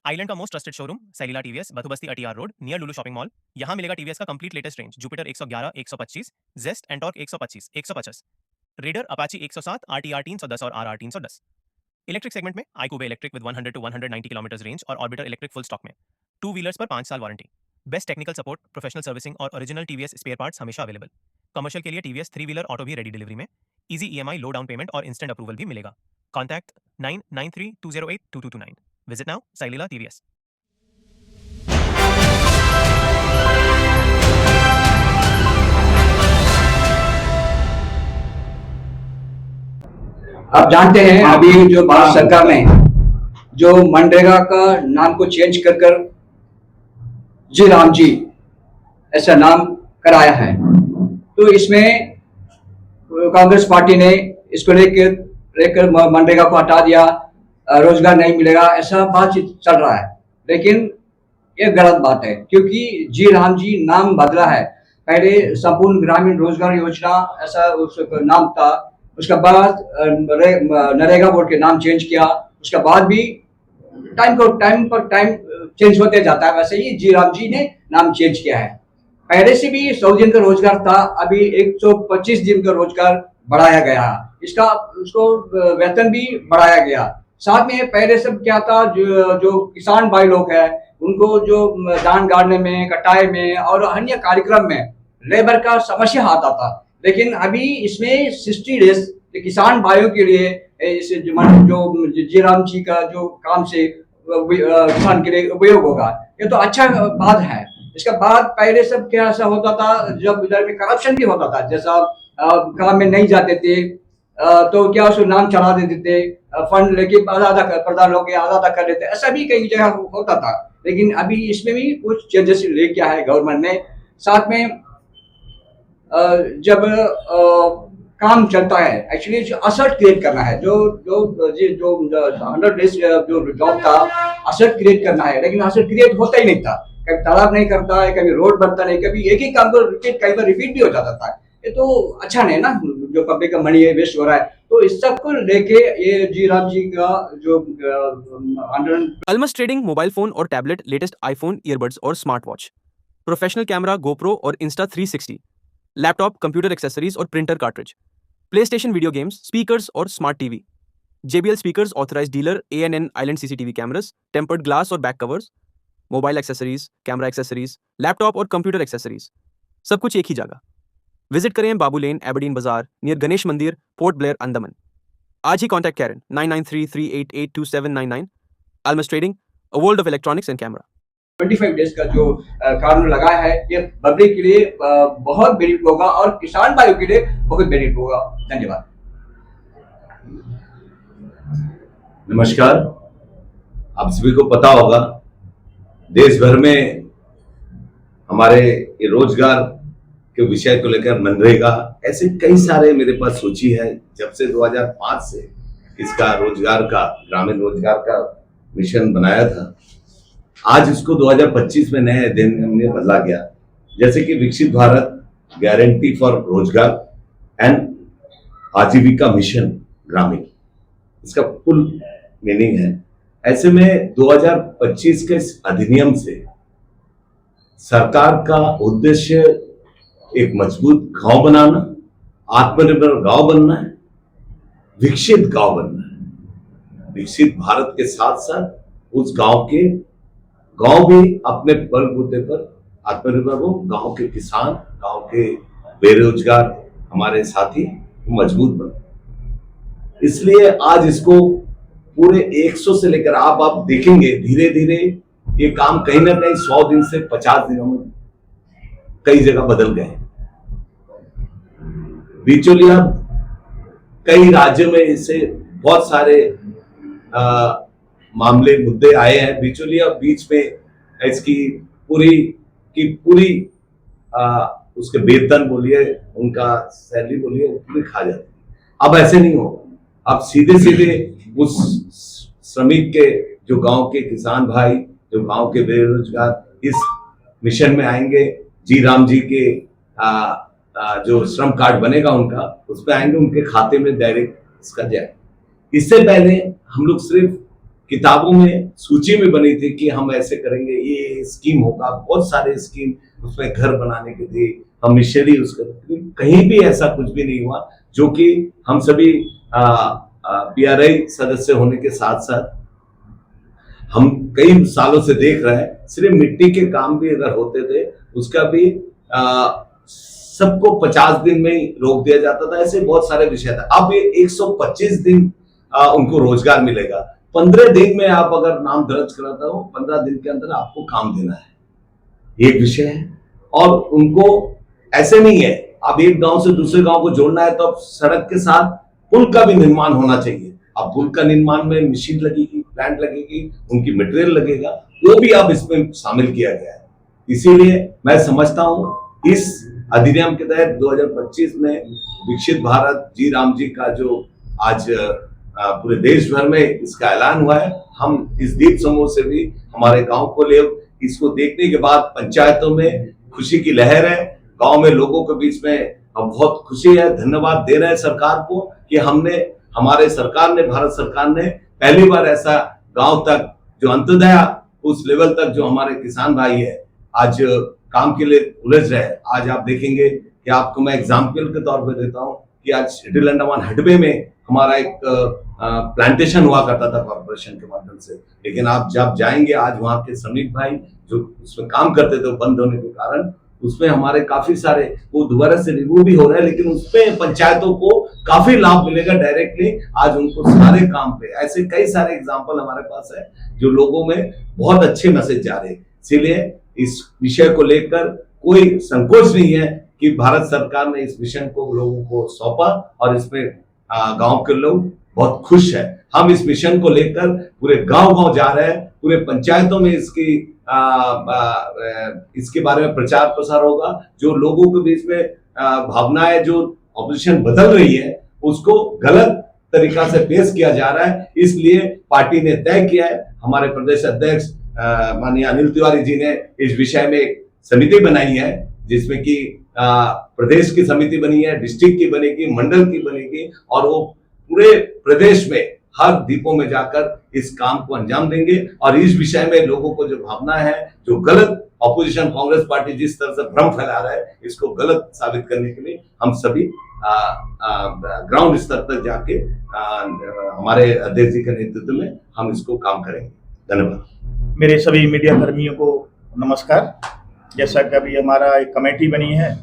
Island का most trusted showroom Saleela TVS, Bathubasti ATR road, near Lulu shopping mall. यहाँ मिलेगा TVS का complete latest range, Jupiter 111, 125, Zest Ntorq 125, 150, Raider, Apache 107, RTR 310 और RR 310। Electric segment में iQube electric with 100 to 190 kilometre range और Orbiter electric full stock में। Two wheelers पर 5 साल warranty, best technical support, professional servicing और original TVS spare parts हमेशा available. Commercial के लिए टीवीएस 3 व्हीलर ऑटो भी रेडी डिलीवरी में। Easy EMI, low down payment और इंस्टेंट अप्रूवल भी मिलेगा। Contact 9932082229। Visit now Saleela TVS. आप जानते हैं अभी जो भारत सरकार ने जो मनरेगा का नाम को चेंज कर जी राम जी ऐसा नाम कराया है, तो इसमें कांग्रेस पार्टी ने इसको लेकर मनरेगा को हटा दिया, रोजगार नहीं मिलेगा ऐसा बातचीत चल रहा है। लेकिन ये गलत बात है, क्योंकि जी राम जी नाम बदला है। पहले संपूर्ण ग्रामीण रोजगार योजना ऐसा उसका नाम था, उसके बाद नरेगा बोर्ड के नाम चेंज किया, उसके बाद भी टाइम पर टाइम चेंज होते जाता है। वैसे ही जी राम जी ने नाम चेंज किया है। पहले से भी 100 दिन का रोजगार था, अभी 125 दिन का रोजगार बढ़ाया गया, उसको वेतन भी बढ़ाया गया। साथ में पहले सब क्या था, जो किसान भाई लोग हैं उनको जो धान गाड़ने में, कटाई में और अन्य कार्यक्रम में लेबर का समस्या आता था। लेकिन अभी इसमें 60 डेज किसान भाइयों के लिए जो जी राम जी का जो काम से किसान के लिए उपयोग होगा, ये तो अच्छा बात है। इसके बाद पहले सब क्या ऐसा होता था, जब इधर में करप्शन भी होता था, जैसा काम में नहीं जाते थे तो क्या उसको नाम चढ़ा देते थे, फंड लेके आधा प्रधान लोग आधा कर लेते, ऐसा भी कई जगह होता था। लेकिन अभी इसमें भी कुछ चेंजेस लेके आया है गवर्नमेंट ने। साथ में जब काम चलता है, एक्चुअली जो असर्ट क्रिएट करना है, जो 100 डेज जो जॉब था, असर्ट क्रिएट करना है, लेकिन असर्ट क्रिएट होता ही नहीं था। कभी तालाब नहीं करता है, कभी रोड बनता नहीं, कभी एक ही काम को कई बार रिपीट भी हो जाता था। ये तो अच्छा नहीं ना, जो पब्लिक का मनी है वेस्ट हो रहा है। तो इस सब को लेके ये जी राम जी का जो अलमस ट्रेडिंग मोबाइल फोन और टैबलेट, लेटेस्ट आईफोन, ईयरबड्स और smart watch, professional camera, GoPro और इंस्टा 360, लैपटॉप, कंप्यूटर एक्सेसरीज और printer cartridge, PlayStation video games, speakers और smart TV, JBL speakers, authorised dealer, ANN island CCTV cameras, tempered glass और back covers, mobile accessories, camera accessories, laptop और computer accessories, सब कुछ एक ही जगह। Visit करें Babu lane, Aberdeen Bazaar, near Ganesh मंदिर, पोर्ट ब्लेयर, अंडमान। आज ही कॉन्टैक्ट करें 9933882799। Almas trading, a world of electronics and camera. 25 days का जो कानून लगाया है, ये पब्लिक के लिए बहुत बेनिफिट होगा और किसान भाइयों के लिए बहुत बेनिफिट होगा। धन्यवाद। नमस्कार, आप सभी को पता होगा देश भर में हमारे रोजगार के विषय को लेकर मनरेगा ऐसे कई सारे मेरे पास सूची है। जब से 2005 से इसका रोजगार का, ग्रामीण रोजगार का मिशन बनाया था, आज इसको 2025 में नए अध्ययन में बदला गया। जैसे कि विकसित भारत, गारंटी फॉर रोजगार एंड आजीविका मिशन ग्रामीण, इसका फुल मीनिंग है। ऐसे में 2025 के इस अधिनियम से सरकार का उद्देश्य एक मजबूत गांव बनाना, आत्मनिर्भर गांव बनना है, विकसित गांव बनना है। विकसित भारत के साथ साथ उस गांव भी अपने बलबूते पर आत्मनिर्भर हो, गांव के किसान, गांव के बेरोजगार हमारे साथी मजबूत बने। इसलिए आज इसको पूरे 100 से लेकर आप देखेंगे धीरे धीरे ये काम कहीं ना कहीं 100 दिन से 50 दिनों में कई जगह बदल गए। बिचौलिया, कई राज्यों में इससे बहुत सारे मामले, मुद्दे आए हैं। बिचौलिया बीच में इसकी पूरी उसके वेतन बोलिए, उनका सैलरी बोलिए, पूरी खा जाती है। अब ऐसे नहीं हो, अब सीधे उस श्रमिक के, जो गांव के किसान भाई, जो गांव के बेरोजगार इस मिशन में आएंगे। जी राम जी के जो श्रम कार्ड बनेगा उनका, उस पर आएंगे, उनके खाते में डायरेक्ट इसका जाए। इससे पहले हम लोग सिर्फ किताबों में सूची में बनी थी कि हम ऐसे करेंगे, ये स्कीम होगा, बहुत सारे स्कीम उसमें घर बनाने के थे, हम मिशनरी उसका, कहीं भी ऐसा कुछ भी नहीं हुआ। जो कि हम सभी PRI सदस्य होने के साथ साथ हम कई सालों से देख रहे हैं, सिर्फ मिट्टी के काम भी अगर होते थे उसका भी सबको 50 दिन में ही रोक दिया जाता था। ऐसे बहुत सारे विषय था। अब ये 125 दिन उनको रोजगार मिलेगा। 15 दिन में आप अगर नाम दर्ज कराता हो, 15 दिन के अंदर आपको काम देना है, एक विषय है। और उनको ऐसे नहीं है, अब एक गांव से दूसरे गांव को जोड़ना है तो अब सड़क के साथ पुल का भी निर्माण होना चाहिए। अब पुल का निर्माण में मशीन लगेगी, प्लांट लगेगी, उनकी मटेरियल लगेगा, वो भी अब इसमें शामिल किया गया है। इसीलिए मैं समझता हूं इस अधिनियम के तहत 2025 में विकसित भारत जी राम जी का जो आज पूरे देश भर में इसका ऐलान हुआ है, हम इस दीप समूह से भी हमारे गांव को ले, इसको देखने के बाद पंचायतों में खुशी की लहर है, गांव में लोगों के बीच में बहुत खुशी है। धन्यवाद दे रहे हैं सरकार को कि हमारे सरकार ने, भारत सरकार ने पहली बार ऐसा गांव तक जो अंत्योदय उस लेवल तक जो हमारे किसान भाई है आज काम के लिए उलझ रहे हैं। आज आप देखेंगे कि आपको मैं एग्जाम्पल के तौर पे देता हूं कि आज लिटिल अंडमान हडबे में हमारा एक प्लांटेशन हुआ करता था कॉर्पोरेशन के माध्यम से, लेकिन आप जब जाएंगे आज वहां के श्रमिक भाई जो उसमें काम करते थे बंद होने के कारण उसमें हमारे काफी सारे वो दोबारा से रिव्यू भी हो रहा है, लेकिन उसमें पंचायतों को काफी लाभ मिलेगा डायरेक्टली। आज उनको सारे काम पे ऐसे कई सारे एग्जांपल हमारे पास है जो लोगों में बहुत अच्छे मैसेज जा रहे हैं। इसीलिए इस विषय को लेकर कोई संकोच नहीं है कि भारत सरकार ने इस मिशन को लोगों को सौंपा और इसमें गांव के लोग बहुत खुश है। हम इस मिशन को लेकर पूरे गांव जा रहे हैं, पूरे पंचायतों में इसके बारे में प्रचार प्रसार होगा। जो लोगों के बीच में भावनाएं जो ऑपोजिशन बदल रही है उसको गलत तरीका से पेश किया जा रहा है, इसलिए पार्टी ने तय किया है, हमारे प्रदेश अध्यक्ष माननीय अनिल तिवारी जी ने इस विषय में एक समिति बनाई है जिसमें कि प्रदेश की समिति बनी है, डिस्ट्रिक्ट की बनेगी, मंडल की बनेगी और वो पूरे प्रदेश में हर द्वीपों में जाकर इस काम को अंजाम देंगे। और इस विषय में लोगों को जो भावना है, जो गलत ऑपोजिशन कांग्रेस पार्टी जिस तरह से भ्रम फैला रहा है, इसको गलत साबित करने के लिए हम सभी ग्राउंड स्तर तक जाके हमारे अध्यक्ष जी के नेतृत्व में हम इसको काम करेंगे। धन्यवाद। मेरे सभी मीडिया कर्मियों को नमस्कार। जैसा कि अभी हमारा एक कमेटी बनी है,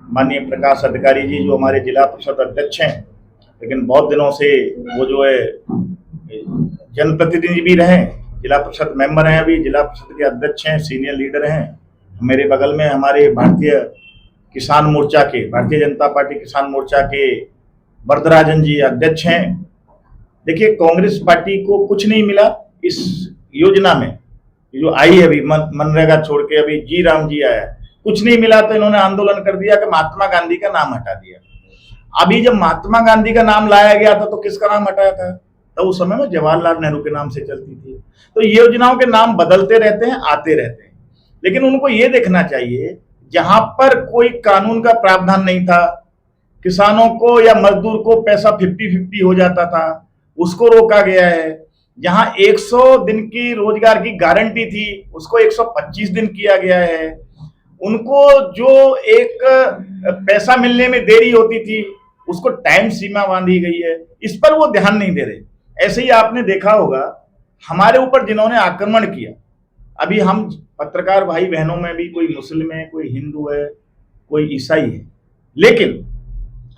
माननीय प्रकाश अधिकारी जी जो हमारे जिला परिषद अध्यक्ष हैं, लेकिन बहुत दिनों से वो जो है जनप्रतिनिधि भी रहे, जिला परिषद मेंबर हैं, अभी जिला परिषद के अध्यक्ष हैं, सीनियर लीडर हैं। मेरे बगल में हमारे भारतीय किसान मोर्चा के, भारतीय जनता पार्टी किसान मोर्चा के वरदराजन जी अध्यक्ष हैं। देखिए, कांग्रेस पार्टी को कुछ नहीं मिला इस योजना में जो आई है, अभी मनरेगा छोड़ के अभी जी राम जी आया, कुछ नहीं मिला तो इन्होंने आंदोलन कर दिया कि महात्मा गांधी का नाम हटा दिया। अभी जब महात्मा गांधी का नाम लाया गया था तो किसका नाम हटाया था? तो उस समय में जवाहरलाल नेहरू के नाम से चलती थी। तो ये योजनाओं के नाम बदलते रहते हैं, आते रहते हैं, लेकिन उनको ये देखना चाहिए जहां पर कोई कानून का प्रावधान नहीं था, किसानों को या मजदूर को पैसा 50-50 हो जाता था, उसको रोका गया है। जहां 100 दिन की रोजगार की गारंटी थी उसको 125 दिन किया गया है। उनको जो एक पैसा मिलने में देरी होती थी उसको टाइम सीमा बांधी गई है, इस पर वो ध्यान नहीं दे रहे। ऐसे ही आपने देखा होगा हमारे ऊपर जिन्होंने आक्रमण किया, अभी हम पत्रकार भाई बहनों में भी कोई मुस्लिम है, कोई हिंदू है, कोई ईसाई है, लेकिन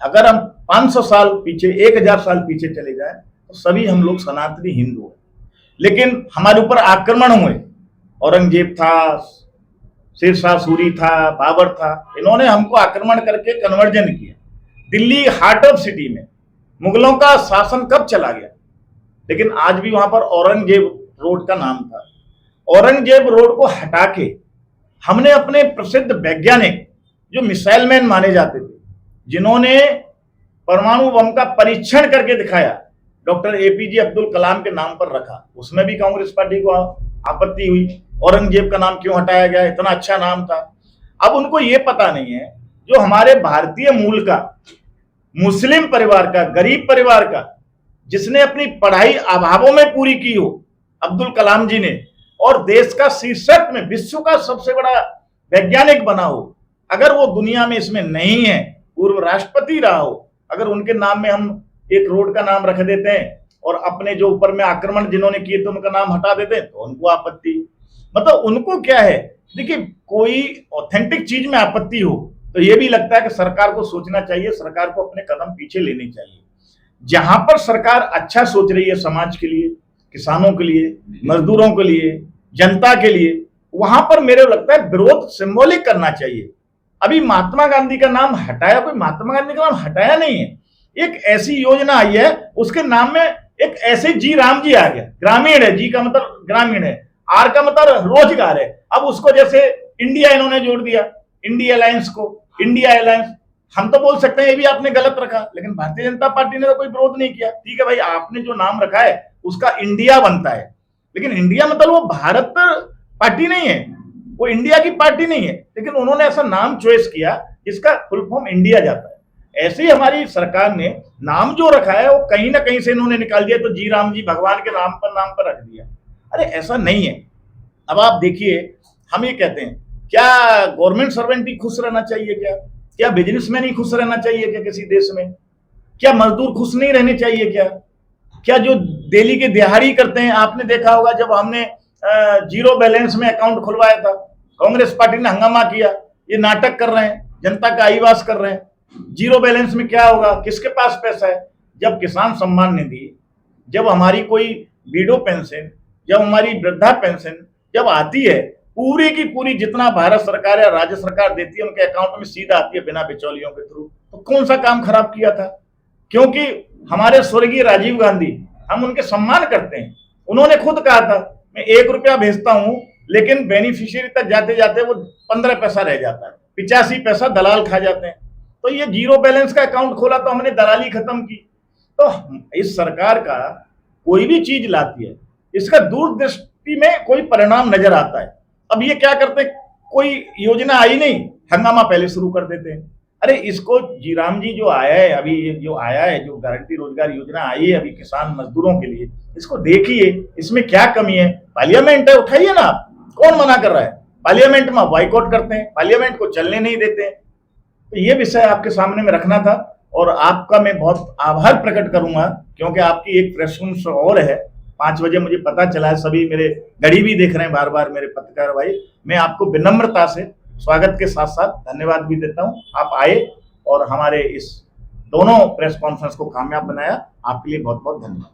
अगर हम 500 साल पीछे, 1000 साल पीछे चले जाए तो सभी हम लोग सनातनी हिंदू हैं। लेकिन हमारे ऊपर आक्रमण हुए, औरंगजेब था, शेरशाह सूरी था, बाबर था, इन्होंने हमको आक्रमण करके कन्वर्जन किया। दिल्ली हार्ट ऑफ सिटी में मुगलों का शासन कब चला गया, लेकिन आज भी वहां पर औरंगजेब रोड का नाम था। औरंगजेब रोड को हटा के हमने अपने प्रसिद्ध वैज्ञानिक जो मिसाइल मैन माने जाते थे, जिन्होंने परमाणु बम का परीक्षण करके दिखाया, डॉक्टर APJ अब्दुल कलाम के नाम पर रखा। उसमें भी कांग्रेस पार्टी को आपत्ति हुई, औरंगजेब का नाम क्यों हटाया गया, इतना अच्छा नाम था। अब उनको ये पता नहीं है जो हमारे भारतीय मूल का, मुस्लिम परिवार का, गरीब परिवार का, जिसने अपनी पढ़ाई अभावों में पूरी की हो, अब्दुल कलाम जी ने, और देश का शीर्षक में विश्व का सबसे बड़ा वैज्ञानिक बना हो, अगर वो दुनिया में इसमें नहीं है, पूर्व राष्ट्रपति रहा हो, अगर उनके नाम में हम एक रोड का नाम रख देते हैं और अपने जो ऊपर में आक्रमण जिन्होंने किए थे उनका नाम हटा देते हैं, तो उनको आपत्ति। मतलब उनको क्या है, देखिए कोई ऑथेंटिक चीज में आपत्ति हो तो ये भी लगता है कि सरकार को सोचना चाहिए, सरकार को अपने कदम पीछे लेने चाहिए। जहां पर सरकार अच्छा सोच रही है समाज के लिए, किसानों के लिए, मजदूरों के लिए, जनता के लिए, वहां पर मेरे को लगता है विरोध सिंबॉलिक करना चाहिए। अभी महात्मा गांधी का नाम हटाया, कोई महात्मा गांधी का नाम हटाया नहीं है, एक ऐसी योजना आई है उसके नाम में एक ऐसे जी राम जी आ गया। ग्रामीण है, जी का मतलब ग्रामीण है, आर का मतलब रोजगार है। अब उसको जैसे इंडिया इन्होंने जोड़ दिया, इंडिया अलायंस को, इंडिया अलायंस। हम तो बोल सकते हैं ये भी आपने गलत रखा, लेकिन भारतीय जनता पार्टी ने तो कोई विरोध नहीं किया। ठीक है भाई, आपने जो नाम रखा है उसका इंडिया बनता है, लेकिन इंडिया मतलब वो भारत पार्टी नहीं है, वो इंडिया की पार्टी नहीं है, लेकिन उन्होंने ऐसा नाम चॉइस किया जिसका फुल फॉर्म इंडिया जाता है। ऐसे ही हमारी सरकार ने नाम जो रखा है वो कहीं ना कहीं से इन्होंने निकाल दिया, तो जी राम जी भगवान के नाम पर रख दिया। अरे ऐसा नहीं है। अब आप देखिए, हम ये कहते हैं क्या गवर्नमेंट सर्वेंट ही खुश रहना चाहिए क्या बिजनेसमैन ही खुश रहना चाहिए क्या किसी देश में? क्या मजदूर खुश नहीं रहने चाहिए क्या जो डेली के दिहाड़ी करते हैं? आपने देखा होगा जब हमने जीरो बैलेंस में अकाउंट खुलवाया था, कांग्रेस पार्टी ने हंगामा किया, ये नाटक कर रहे हैं, जनता का अहिवास कर रहे हैं। जीरो बैलेंस में क्या होगा, किसके पास पैसा है? जब किसान सम्मान निधि, जब हमारी कोई विडो पेंशन, जब हमारी वृद्धा पेंशन जब आती है, पूरी की पूरी जितना भारत सरकार या राज्य सरकार देती है उनके अकाउंट में सीधा आती है बिना बिचौलियों के थ्रू। तो कौन सा काम खराब किया था? क्योंकि हमारे स्वर्गीय राजीव गांधी, हम उनके सम्मान करते हैं, उन्होंने खुद कहा था मैं 1 रुपया भेजता हूं लेकिन बेनिफिशियरी तक जाते जाते वो 15 पैसा रह जाता है, 85 पैसा दलाल खा जाते हैं। तो ये जीरो बैलेंस का अकाउंट खोला तो हमने दलाली खत्म की। तो इस सरकार का कोई भी चीज लाती है, इसका दूरदृष्टि में कोई परिणाम नजर आता है। अब ये क्या करते हैं, कोई योजना आई नहीं, हंगामा पहले शुरू कर देते हैं। अरे इसको जी राम जी जो आया है, अभी जो आया है, जो गारंटी रोजगार योजना आई है अभी किसान मजदूरों के लिए, इसको देखिए, इसमें क्या कमी है? पार्लियामेंट है, उठाइए ना आप, कौन मना कर रहा है? पार्लियामेंट में बाइकआउट करते हैं, पार्लियामेंट को चलने नहीं देते हैं। तो ये विषय आपके सामने में रखना था, और आपका मैं बहुत आभार प्रकट करूंगा क्योंकि आपकी एक प्रेस कॉन्फ्रेंस और है 5 बजे, मुझे पता चला है, सभी मेरे घड़ी भी देख रहे हैं बार बार मेरे पत्रकार भाई। मैं आपको विनम्रता से स्वागत के साथ साथ धन्यवाद भी देता हूं, आप आए और हमारे इस दोनों प्रेस कॉन्फ्रेंस को कामयाब बनाया। आपके लिए बहुत बहुत धन्यवाद।